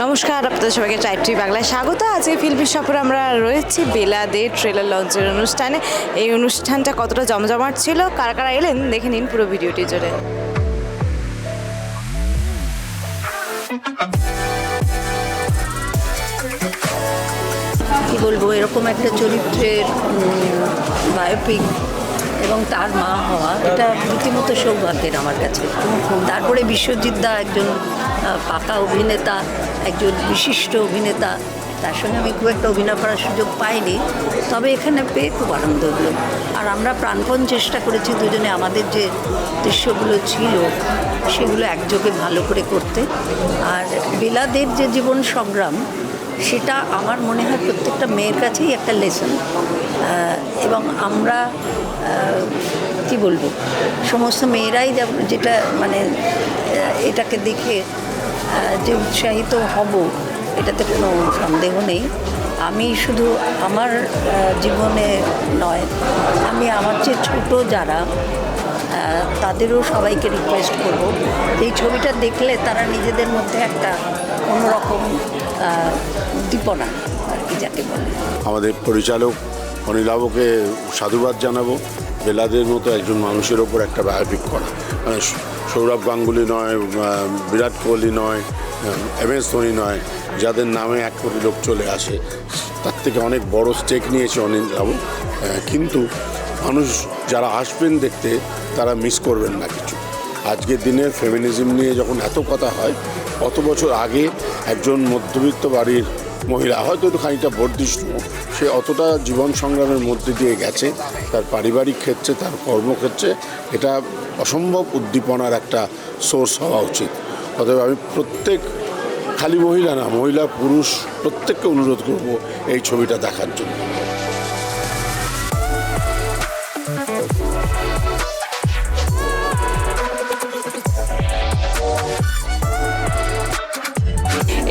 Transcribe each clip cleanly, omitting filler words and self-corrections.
নমস্কার, আপনাদের সবাইকে চাইটি বাংলায় স্বাগত। আজকে ফিল্মি সফরে আমরা রয়েছি বেলা দে ট্রেলার লঞ্চের অনুষ্ঠানে। এই অনুষ্ঠানটা কতটা জমজমাট ছিল, কারা কারা এলেন দেখে নিন পুরো ভিডিওটি জুড়ে। কী বলবো, এরকম একটা চরিত্রের বায়োপিক এবং তার মা হওয়া, এটা রীতিমতো সৌভাগ্যের আমার কাছে। তারপরে বিশ্বজিৎ দা একজন পাকা অভিনেতা, একজন বিশিষ্ট অভিনেতা, তার সঙ্গে আমি খুব একটা অভিনয় করার সুযোগ পাইনি, তবে এখানে পেয়ে খুব আনন্দ হলো। আর আমরা প্রাণপণ চেষ্টা করেছি দুজনে আমাদের যে দৃশ্যগুলো ছিল সেগুলো একযোগে ভালো করে করতে। আর বেলাদের যে জীবন সংগ্রাম, সেটা আমার মনে হয় প্রত্যেকটা মেয়ের কাছেই একটা লেসন। এবং আমরা কি বলবো, সমস্ত মেয়েরাই যেটা মানে এটাকে দেখে যে উৎসাহিত হব, এটাতে কোনো সন্দেহ নেই। আমি শুধু আমার জীবনে নয়, আমি আমার যে ছোটো যারা, তাদেরও সবাইকে রিকোয়েস্ট করব, এই ছবিটা দেখলে তারা নিজেদের মধ্যে একটা অন্যরকম উদ্দীপনা আর কি যাকে বলে। আমাদের পরিচালক অনিলাভকে সাধুবাদ জানাবো। বেলাদের মতো একজন মানুষের ওপর একটা বায়োপিক করা, মানে সৌরভ গাঙ্গুলি নয়, বিরাট কোহলি নয়, MS ধোনি নয়, যাদের নামে 1 কোটি লোক চলে আসে, তার থেকে অনেক বড় স্টেক নিয়েছে অনিলাভ। কিন্তু মানুষ যারা আসবেন দেখতে, তারা মিস করবেন না কিছু। আজকের দিনের ফেমিনিজম নিয়ে যখন এত কথা হয়, কত বছর আগে একজন মধ্যবিত্ত বাড়ির মহিলা, হয়তো একটু খানিকটা বর্ধিষ্ণু, সে অতটা জীবন সংগ্রামের মধ্যে দিয়ে গেছে, তার পারিবারিক ক্ষেত্রে, তার কর্মক্ষেত্রে এটা অসম্ভব উদ্দীপনার একটা সোর্স হওয়া উচিত। অতএব আমি প্রত্যেক, খালি মহিলা না, মহিলা পুরুষ প্রত্যেককে অনুরোধ করব এই ছবিটা দেখার জন্য।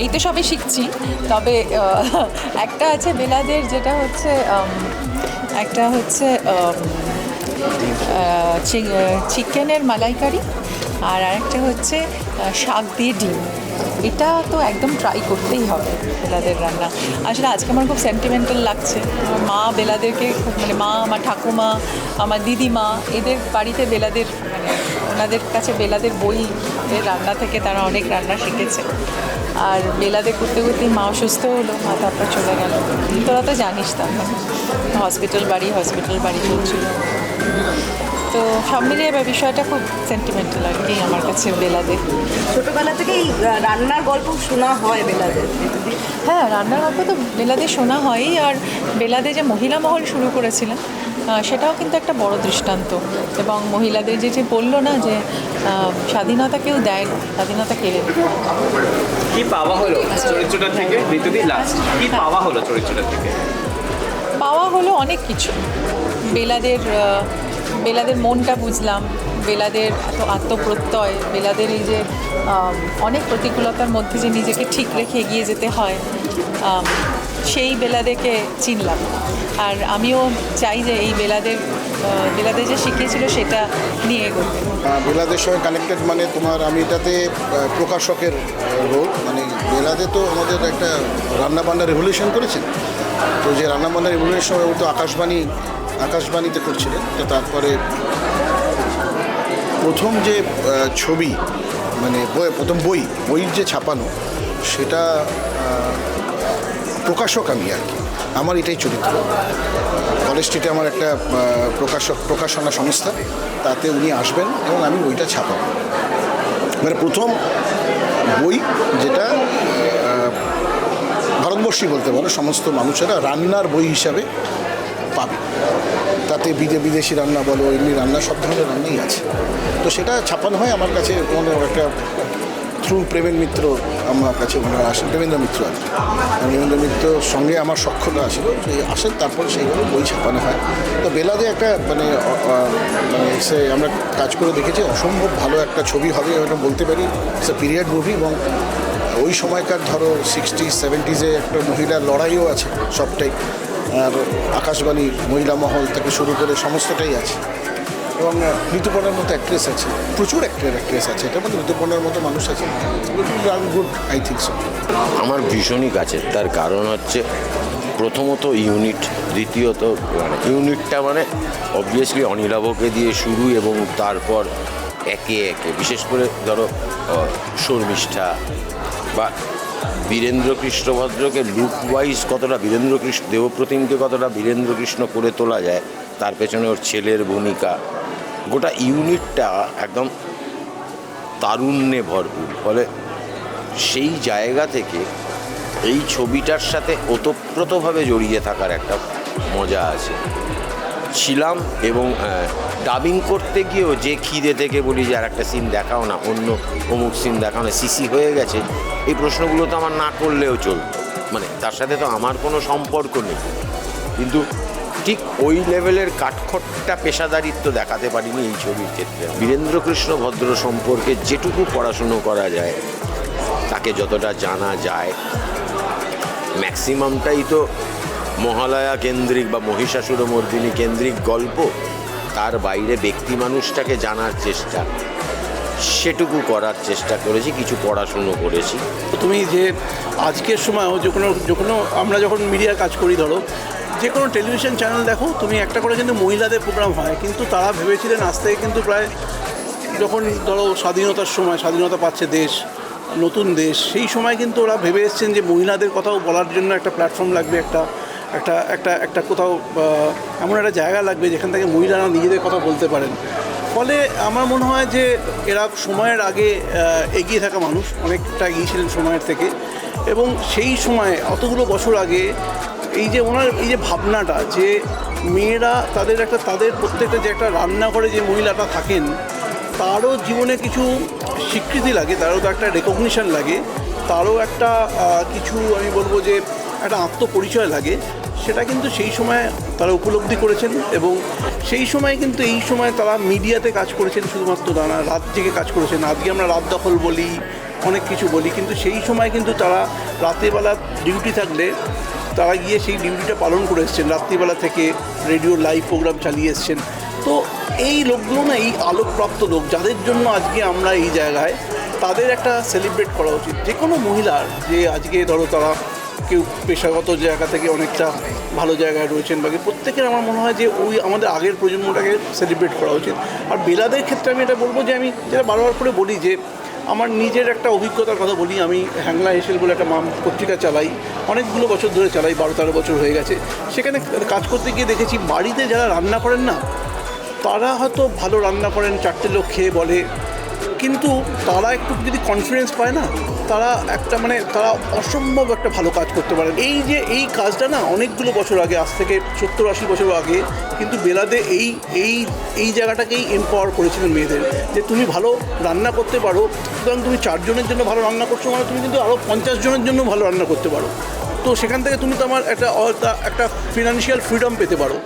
এই তো সবে শিখছি, তবে একটা আছে বেলাদের, যেটা হচ্ছে একটা হচ্ছে চিকেনের মালাইকারি, আর আরেকটা হচ্ছে শাক দিয়ে ডিম। এটা তো একদম ট্রাই করতেই হবে বেলাদের রান্না। আসলে আজকে আমার খুব সেন্টিমেন্টাল লাগছে। আমার মা বেলাদেরকে খুব, মানে মা, আমার ঠাকুমা, আমার দিদিমা, এদের বাড়িতে বেলাদের, মানে ওনাদের কাছে বেলাদের বই রান্না থেকে তারা অনেক রান্না শিখেছে। আর বেলাদে করতে করতেই মা অসুস্থ হলো, মা তারপর চলে গেল। তোরা তো জানিস, তখন হসপিটাল বাড়ি চলছিল। তো সব মিলিয়ে বিষয়টা খুব সেন্টিমেন্টাল আর কি আমার কাছে বেলাদে। ছোটোবেলা থেকেই রান্নার গল্প শোনা হয় বেলাদের। হ্যাঁ, রান্নার গল্প তো বেলাদে শোনা হয়ই। আর বেলাদে যে মহিলা মহল শুরু করেছিলেন, সেটাও কিন্তু একটা বড় দৃষ্টান্ত। এবং মহিলাদের যে বললো না যে স্বাধীনতা কেউ দেয় না, স্বাধীনতা কেড়ে নেয়। কি পাওয়া হলো চরিত্রটা থেকে? ঋতুদি লাস্ট কি পাওয়া হলো চরিত্রটা থেকে? পাওয়া হলো অনেক কিছু। বেলাদের মনটা বুঝলাম, বেলাদের এত আত্মপ্রত্যয়, বেলাদের এই যে অনেক প্রতিকূলতার মধ্যে যে নিজেকে ঠিক রেখে এগিয়ে যেতে হয়, সেই বেলাদেরকে চিনলাম। আর আমিও চাই যে এই বেলাদের যে শিখিয়েছিল সেটা নিয়ে এগোতে। বেলাদের সঙ্গে কানেক্টেড মানে তোমার, আমি এটাতে প্রকাশকের রোল, মানে বেলাদে তো আমাদের একটা রান্নাবান্না রেভলিউশন করেছেন। তো যে রান্নাবান্না রেভলিউশনের সময় ও তো আকাশবাণীতে করছিলেন। তো তারপরে প্রথম যে ছবি, মানে প্রথম বইয়ের যে ছাপানো, সেটা প্রকাশক আমি আর কি, আমার এটাই চরিত্র। কলেজ স্ট্রিটে আমার একটা প্রকাশনা সংস্থা, তাতে উনি আসবেন এবং আমি বইটা ছাপাবো। মানে প্রথম বই যেটা ভারতবর্ষী বলতে পারো সমস্ত মানুষেরা রান্নার বই হিসাবে পাবে। তাতে বিদেশি রান্না বলো, এমনি রান্না, সব ধরনের রান্নাই আছে। তো সেটা ছাপানো হয় আমার কাছে, মনে একটা থ্রু প্রেমেন মিত্র আমার কাছে ওনারা আসেন, প্রেমেন্দ্র মিত্র আর কি। প্রেমেন্দ্র মিত্রর সঙ্গে আমার সখ্যতা আসলো, সেই আসেন, তারপর সেইগুলো বই ছাপানো হয়। তো বেলাদে একটা মানে সে আমরা কাজ করে দেখেছি, অসম্ভব ভালো একটা ছবি হবে এটা বলতে পারি। ইটস এ পিরিয়ড মুভি, এবং ওই সময়কার ধরো 60s 70s একটা মহিলার লড়াইও আছে সবটাই। আর আকাশবাণী মহিলা মহল থেকে শুরু করে সমস্তটাই আছে। এবং ঋতুপর্ণার মতো অ্যাক্ট্রেস আছে, প্রচুর অ্যাক্ট্রেস আছে, এটার মধ্যে ঋতুপর্ণার মতো মানুষ আছে, গুড আই থিঙ্ক সো। আমার ভীষণই কাছে, তার কারণ হচ্ছে প্রথমত ইউনিট, দ্বিতীয়ত ইউনিটটা অবভিয়াসলি অনিলাভকে দিয়ে শুরু এবং তারপর একে একে বিশেষ করে ধরো শর্মিষ্ঠা বা বীরেন্দ্র কৃষ্ণ ভদ্রকে লুক ওয়াইজ কতটা দেবপ্রতিমকে কতটা বীরেন্দ্র কৃষ্ণ করে তোলা যায়, তার পেছনে ওর ছেলের ভূমিকা, গোটা ইউনিটটা একদম তারুণ্যে ভরপুর। ফলে সেই জায়গা থেকে এই ছবিটার সাথে ওতপ্রোতভাবে জড়িয়ে থাকার একটা মজা আছে ছিলাম। এবং ডাবিং করতে গিয়েও যে খিদে থেকে বলি যে আর একটা সিন দেখাও না, অন্য অমুক সিন দেখাও না, সিসি হয়ে গেছে, এই প্রশ্নগুলো তো আমার না করলেও চলতো, তার সাথে তো আমার কোনো সম্পর্ক নেই, কিন্তু ঠিক ওই লেভেলের কাঠখোট্টা পেশাদারিত্ব দেখাতে পারিনি এই ছবির ক্ষেত্রে। বীরেন্দ্র কৃষ্ণ ভদ্র সম্পর্কে যেটুকু পড়াশুনো করা যায়, তাকে যতটা জানা যায়, ম্যাক্সিমামটাই তো মহালয়া কেন্দ্রিক বা মহিষাসুরমর্দিনী কেন্দ্রিক গল্প, তার বাইরে ব্যক্তি মানুষটাকে জানার চেষ্টা, সেটুকু করার চেষ্টা করেছি, কিছু পড়াশুনো করেছি। তুমি যে আজকের সময়ও যে কোনো আমরা যখন মিডিয়ার কাজ করি, ধরো যে কোনো টেলিভিশন চ্যানেল দেখো তুমি, একটা করে কিন্তু মহিলাদের প্রোগ্রাম হয়, কিন্তু তারা ভেবেছিলেন আজ থেকে কিন্তু প্রায় যখন ধরো স্বাধীনতার সময়, স্বাধীনতা পাচ্ছে দেশ, নতুন দেশ, সেই সময় কিন্তু ওরা ভেবে এসছেন যে মহিলাদের কথাও বলার জন্য একটা প্ল্যাটফর্ম লাগবে, একটা একটা একটা একটা কোথাও এমন একটা জায়গা লাগবে যেখান থেকে মহিলারা নিজেদের কথা বলতে পারেন। ফলে আমার মনে হয় যে এরা সময়ের আগে এগিয়ে থাকা মানুষ, অনেকটা এগিয়ে ছিলেন সময়ের থেকে, এবং সেই সময় অতগুলো বছর আগে এই যে ওনার এই যে ভাবনাটা যে মেয়েরা তাদের প্রত্যেকটা যে একটা রান্নাঘরে যে মহিলাটা থাকেন, তারও জীবনে কিছু স্বীকৃতি লাগে, তারও তো একটা রেকগনিশন লাগে, তারও একটা কিছু আমি বলবো যে একটা আত্মপরিচয় লাগে, সেটা কিন্তু সেই সময় তারা উপলব্ধি করেছেন। এবং সেই সময় কিন্তু এই সময় তারা মিডিয়াতে কাজ করেছেন, শুধুমাত্র না, রাত জেগে কাজ করেছেন। আজকে আমরা রাত দখল বলি, অনেক কিছু বলি, কিন্তু সেই সময় কিন্তু তারা রাতেরবেলা ডিউটি থাকলে তারা গিয়ে সেই ডিউটিটা পালন করে এসছেন, রাত্রিবেলা থেকে রেডিও লাইভ প্রোগ্রাম চালিয়ে এসছেন। তো এই লোকগুলো না, এই আলোকপ্রাপ্ত লোক, যাদের জন্য আজকে আমরা এই জায়গায়, তাদের একটা সেলিব্রেট করা উচিত। যে কোনো মহিলার যে আজকে ধরো তারা কেউ পেশাগত জায়গা থেকে অনেকটা ভালো জায়গায় রয়েছেন, বাকি প্রত্যেকের আমার মনে হয় যে ওই আমাদের আগের প্রজন্মটাকে সেলিব্রেট করা উচিত। আর বেলাদের ক্ষেত্রে আমি এটা বলবো যে আমি যেটা বারবার করে বলি যে আমার নিজের একটা অভিজ্ঞতার কথা বলি। আমি হ্যাংলা হেসেল বলে একটা পত্রিকা চালাই, অনেকগুলো বছর ধরে চালাই, 12-13 বছর হয়ে গেছে। সেখানে কাজ করতে গিয়ে দেখেছি বাড়িতে যারা রান্না করেন না, তারা হয়তো ভালো রান্না করেন, 4টে লোক খেয়ে বলে, কিন্তু তারা একটু যদি কনফিডেন্স পায় না, তারা একটা তারা অসম্ভব একটা ভালো কাজ করতে পারেন। এই কাজটা না অনেকগুলো বছর আগে, আজ থেকে 70-80 বছর আগে কিন্তু বেলাদে এই জায়গাটাকেই এম্পাওয়ার করেছিলেন মেয়েদের, যে তুমি ভালো রান্না করতে পারো, সুতরাং তুমি 4 জনের জন্য ভালো রান্না করছো, তুমি কিন্তু আরও 50 জনের জন্য ভালো রান্না করতে পারো। তো সেখান থেকে তুমি তো আমার একটা ফিনান্সিয়াল ফ্রিডম পেতে পারো।